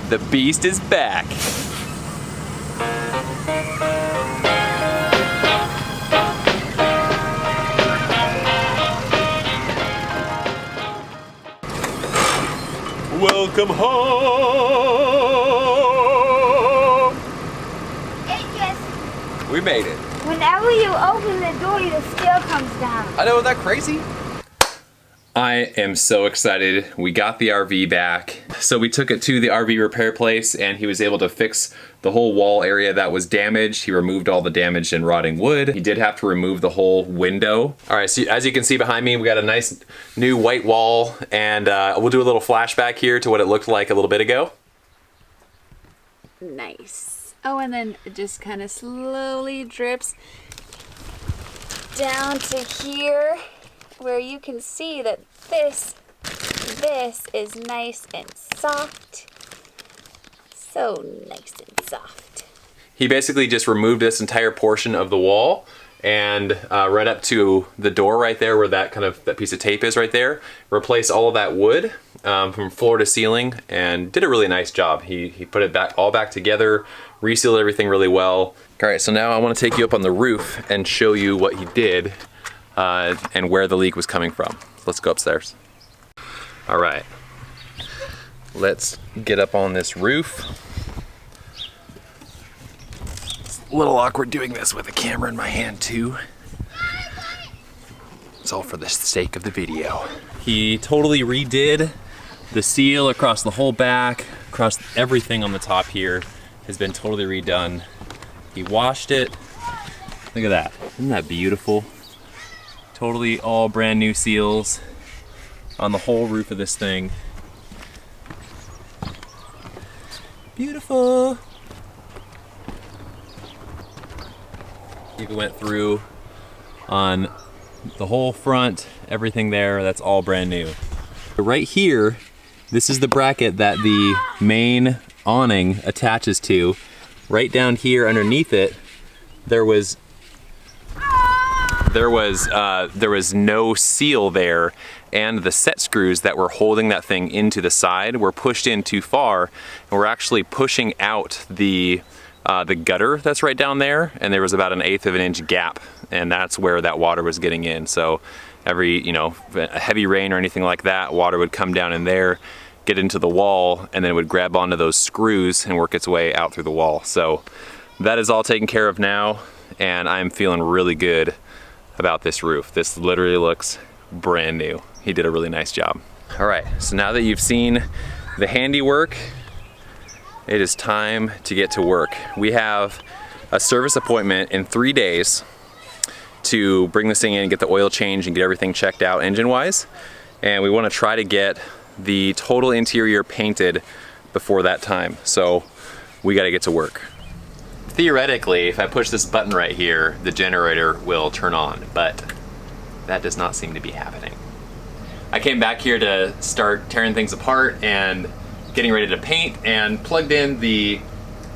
The beast is back. Welcome home! Hey, Jess. We made it. Whenever you open the door, the steel comes down. I know, isn't that crazy? I am so excited. We got the RV back. So we took it to the RV repair place and he was able to fix the whole wall area that was damaged. He removed all the damaged and rotting wood. He did have to remove the whole window. All right, so as you can see behind me, we got a nice new white wall, and we'll do a little flashback here to what it looked like a little bit ago. Nice. Oh, and then it just kind of slowly drips down to here, where you can see that this is nice and soft. So nice and soft. He basically just removed this entire portion of the wall and right up to the door right there where that piece of tape is right there. Replaced all of that wood from floor to ceiling and did a really nice job. He put it all back together, resealed everything really well. All right, so now I want to take you up on the roof and show you what he did and where the leak was coming from. Let's go upstairs. All right, let's get up on this roof. It's a little awkward doing this with a camera in my hand too. It's all for the sake of the video. He totally redid the seal across the whole back, across everything on the top here has been totally redone. He washed it. Look at that, isn't that beautiful? Totally all brand new seals on the whole roof of this thing. Beautiful. He went through on the whole front, everything there, that's all brand new. Right here, this is the bracket that the main awning attaches to. Right down here underneath it, there was no seal there, and the set screws that were holding that thing into the side were pushed in too far, and we're actually pushing out the gutter that's right down there, and there was about 1/8 of an inch gap, and that's where that water was getting in. So every, a heavy rain or anything like that, water would come down in there, get into the wall, and then it would grab onto those screws and work its way out through the wall. So that is all taken care of now, and I'm feeling really good about this roof. This literally looks brand new. He did a really nice job. All right, so now that you've seen the handiwork, it is time to get to work. We have a service appointment in 3 days to bring this thing in, get the oil changed, and get everything checked out engine-wise. And we want to try to get the total interior painted before that time. So we got to get to work. Theoretically, if I push this button right here, the generator will turn on, but that does not seem to be happening. I came back here to start tearing things apart and getting ready to paint, and plugged in the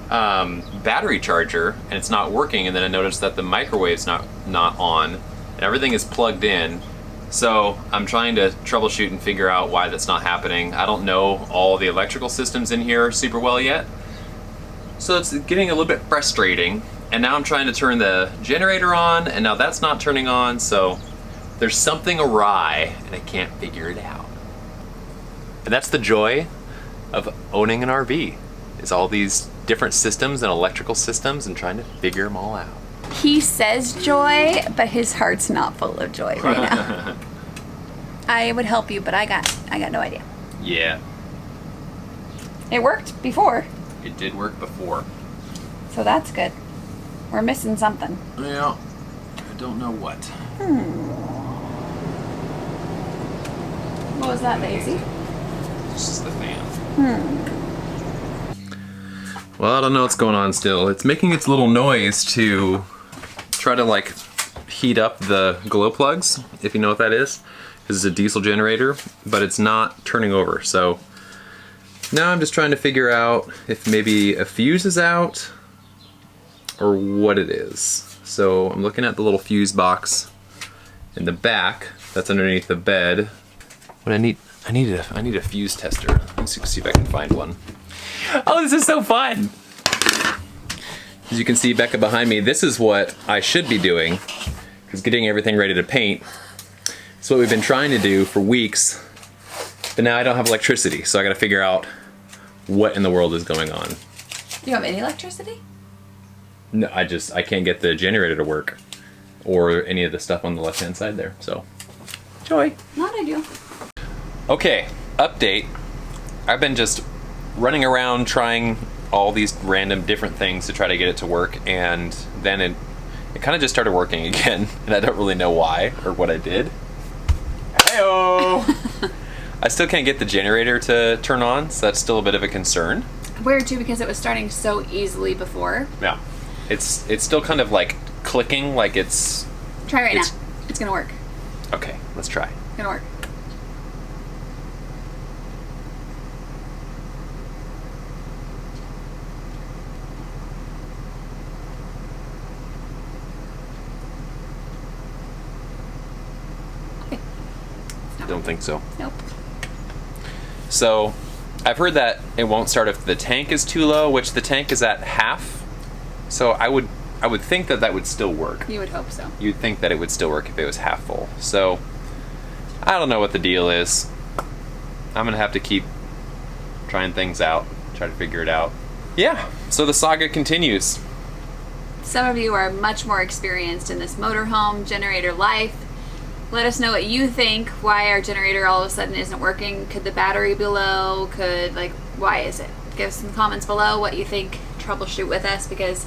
battery charger, and it's not working, and then I noticed that the microwave's not on, and everything is plugged in. So I'm trying to troubleshoot and figure out why that's not happening. I don't know all the electrical systems in here super well yet, so it's getting a little bit frustrating. And now I'm trying to turn the generator on, and now that's not turning on, so there's something awry, and I can't figure it out. And that's the joy of owning an RV, is all these different systems and electrical systems and trying to figure them all out. He says joy, but his heart's not full of joy right now. I would help you, but I got no idea. Yeah. It worked before. It did work before. So that's good. We're missing something. Yeah. I don't know what. What was that, Daisy? This is the fan. Well, I don't know what's going on still. It's making its little noise to try to heat up the glow plugs, if you know what that is. This is a diesel generator, but it's not turning over. So now I'm just trying to figure out if maybe a fuse is out or what it is. So I'm looking at the little fuse box in the back that's underneath the bed. What I need a fuse tester. Let's see if I can find one. Oh, this is so fun. As you can see, Becca behind me, this is what I should be doing, is getting everything ready to paint. It's what we've been trying to do for weeks, but now I don't have electricity, so I gotta figure out what in the world is going on. You have any electricity? No, I can't get the generator to work, or any of the stuff on the left-hand side there, so. Joy. Not ideal. Okay, update. I've been just running around trying all these random different things to try to get it to work, and then it kind of just started working again, and I don't really know why or what I did. Hey-o! I still can't get the generator to turn on, so that's still a bit of a concern. Weird too, because it was starting so easily before. Yeah. It's still kind of like clicking, like it's... Try right now. It's gonna work. Okay, let's try. It's gonna work. Don't think so. Nope. So, I've heard that it won't start if the tank is too low, which the tank is at half. So I would think that that would still work. You would hope so. You'd think that it would still work if it was half full. So, I don't know what the deal is. I'm gonna have to keep trying things out, try to figure it out. Yeah, so the saga continues. Some of you are much more experienced in this motorhome generator life. Let us know what you think, why our generator all of a sudden isn't working. Could the battery be low? Why is it? Give some comments below what you think. Troubleshoot with us, because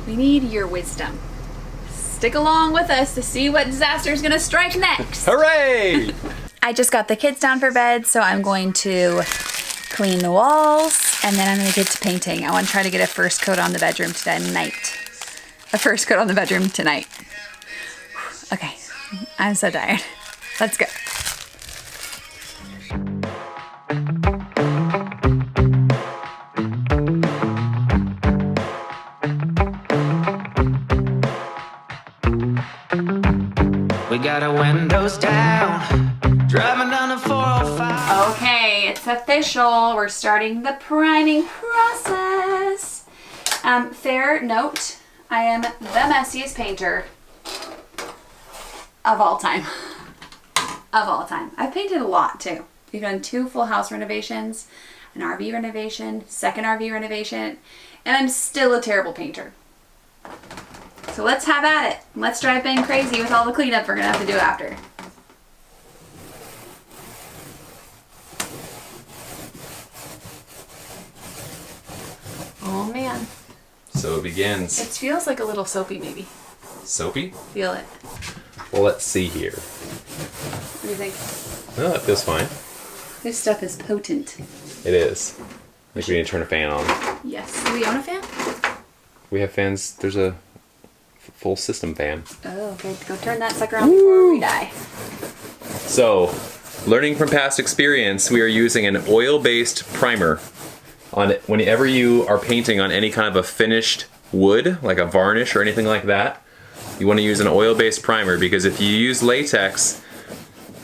we need your wisdom. Stick along with us to see what disaster is gonna strike next. Hooray! I just got the kids down for bed, so I'm going to clean the walls, and then I'm gonna get to painting. I wanna try to get a first coat on the bedroom tonight. A first coat on the bedroom tonight. Okay. I'm so tired. Let's go. We got our windows down, driving down the 405. Okay, it's official. We're starting the priming process. Fair note, I am the messiest painter of all time. Of all time. I've painted a lot too. We've done 2 full house renovations, an RV renovation, second RV renovation, and I'm still a terrible painter. So let's have at it. Let's drive Ben crazy with all the cleanup we're gonna have to do after. Oh man. So it begins. It feels like a little soapy maybe. Soapy? Feel it. Well, let's see here. What do you think? No, that feels fine. This stuff is potent. It is. I think we need to turn a fan on. Yes. Do we own a fan? We have fans. There's a full system fan. Oh, okay. Go turn that sucker on before we die. So, learning from past experience, we are using an oil-based primer on it. Whenever you are painting on any kind of a finished wood, like a varnish or anything like that, you want to use an oil-based primer, because if you use latex,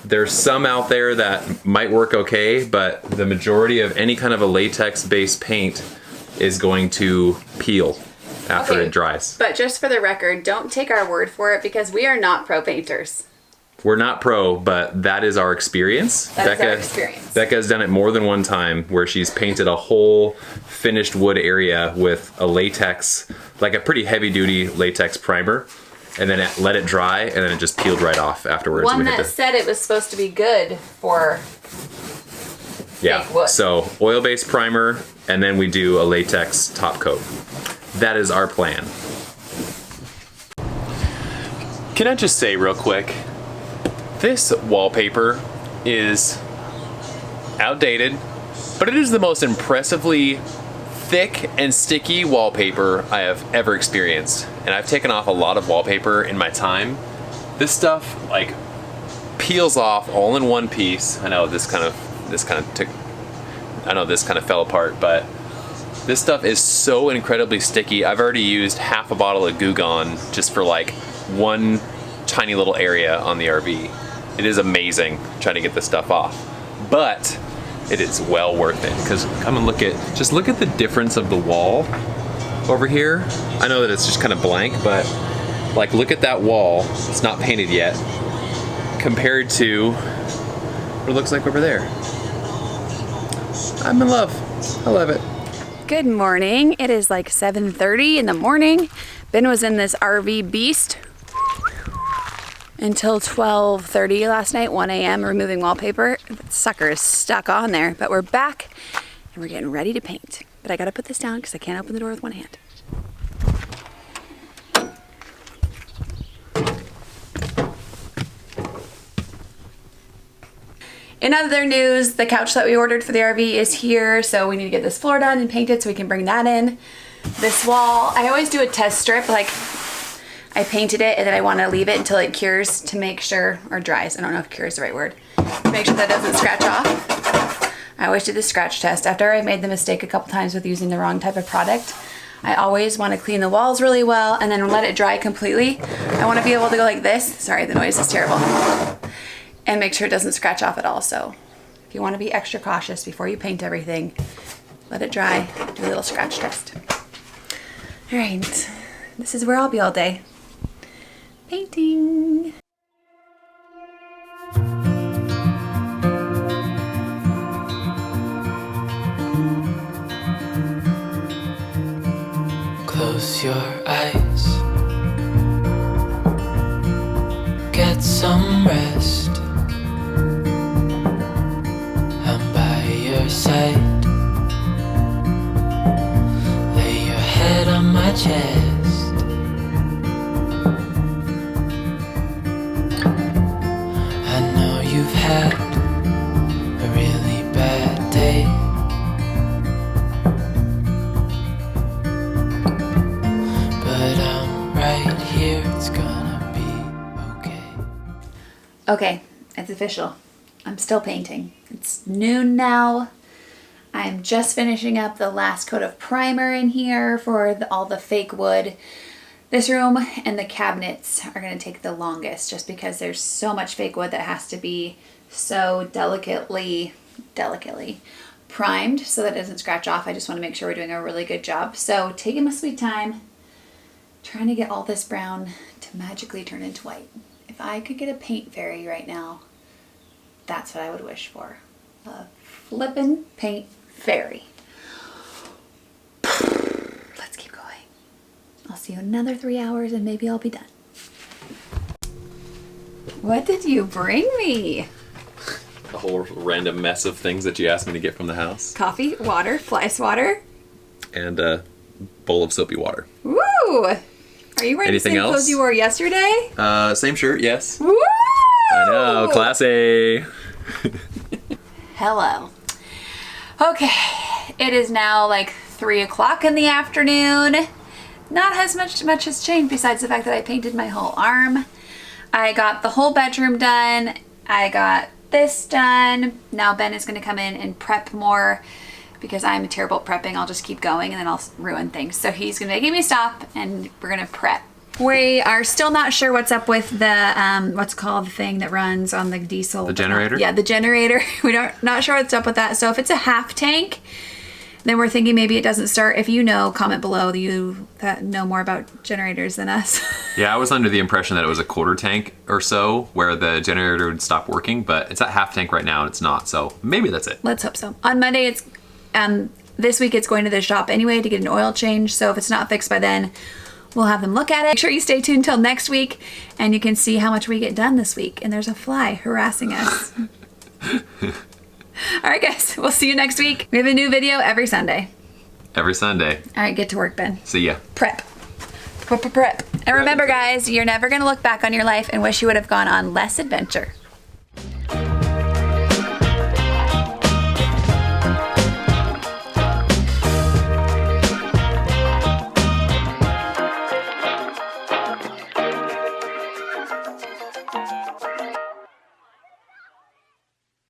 there's some out there that might work okay, but the majority of any kind of a latex-based paint is going to peel after it dries. But just for the record, don't take our word for it, because we are not pro painters. We're not pro, but that is our experience. That is our experience. Becca's done it more than one time, where she's painted a whole finished wood area with a latex, like a pretty heavy-duty latex primer, and then let it dry, and then it just peeled right off afterwards. One that said it was supposed to be good for fake wood. So oil-based primer, and then we do a latex top coat. That is our plan. Can I just say real quick, this wallpaper is outdated, but it is the most impressively thick and sticky wallpaper I have ever experienced. And I've taken off a lot of wallpaper in my time. This stuff like peels off all in one piece. I know this kind of fell apart, but this stuff is so incredibly sticky. I've already used half a bottle of Goo Gone just for like one tiny little area on the RV. It is amazing trying to get this stuff off. But it is well worth it. Because come and just look at the difference of the wall over here. I know that it's just kind of blank, but like look at that wall, it's not painted yet, compared to what it looks like over there. I'm in love. I love it. Good morning. It is like 7:30 in the morning. Ben was in this RV beast until 12:30 last night, 1 a.m. removing wallpaper. The sucker is stuck on there, but we're back and we're getting ready to paint. But I gotta put this down because I can't open the door with one hand. In other news, the couch that we ordered for the RV is here, so we need to get this floor done and painted so we can bring that in. This wall, I always do a test strip, like I painted it and then I want to leave it until it cures to make sure, or dries, I don't know if cure is the right word, to make sure that doesn't scratch off. I always do the scratch test. After I've made the mistake a couple times with using the wrong type of product, I always want to clean the walls really well and then let it dry completely. I want to be able to go like this, sorry the noise is terrible, and make sure it doesn't scratch off at all. So if you want to be extra cautious before you paint everything, let it dry, do a little scratch test. All right, this is where I'll be all day. Painting. Close your eyes, get some rest. I'm by your side. Lay your head on my chest. I know you've had a really bad day, but I'm right here, it's gonna be okay. Okay, it's official. I'm still painting. It's noon now. I'm just finishing up the last coat of primer in here for all the fake wood. This room and the cabinets are going to take the longest just because there's so much fake wood that has to be so delicately primed so that it doesn't scratch off. I just want to make sure we're doing a really good job. So taking my sweet time, trying to get all this brown to magically turn into white. If I could get a paint fairy right now, that's what I would wish for. A flippin' paint fairy. Let's keep going. I'll see you in another 3 hours and maybe I'll be done. What did you bring me? A whole random mess of things that you asked me to get from the house. Coffee, water, fly swatter. And a bowl of soapy water. Woo! Are you wearing Anything the same else? clothes you wore yesterday? Same shirt, yes. Woo! I know, classy. Hello. Okay, it is now like 3 o'clock in the afternoon. Not as much has changed besides the fact that I painted my whole arm. I got the whole bedroom done. I got this done. Now Ben is going to come in and prep more because I'm terrible at prepping. I'll just keep going and then I'll ruin things. So he's going to make me stop and we're going to prep. We are still not sure what's up with the, what's called the thing that runs on the diesel. The generator? Yeah, the generator. We're not sure what's up with that. So if it's a half tank, then we're thinking maybe it doesn't start. If you know, comment below, you that know more about generators than us. Yeah, I was under the impression that it was a quarter tank or so where the generator would stop working, but it's at half tank right now and it's not. So maybe that's it. Let's hope so. On Monday, it's this week it's going to the shop anyway to get an oil change. So if it's not fixed by then, we'll have them look at it. Make sure you stay tuned till next week and you can see how much we get done this week. And there's a fly harassing us. All right, guys, we'll see you next week. We have a new video every Sunday. Every Sunday. All right, get to work, Ben. See ya. Prep. Prep. And remember, guys, you're never going to look back on your life and wish you would have gone on less adventure.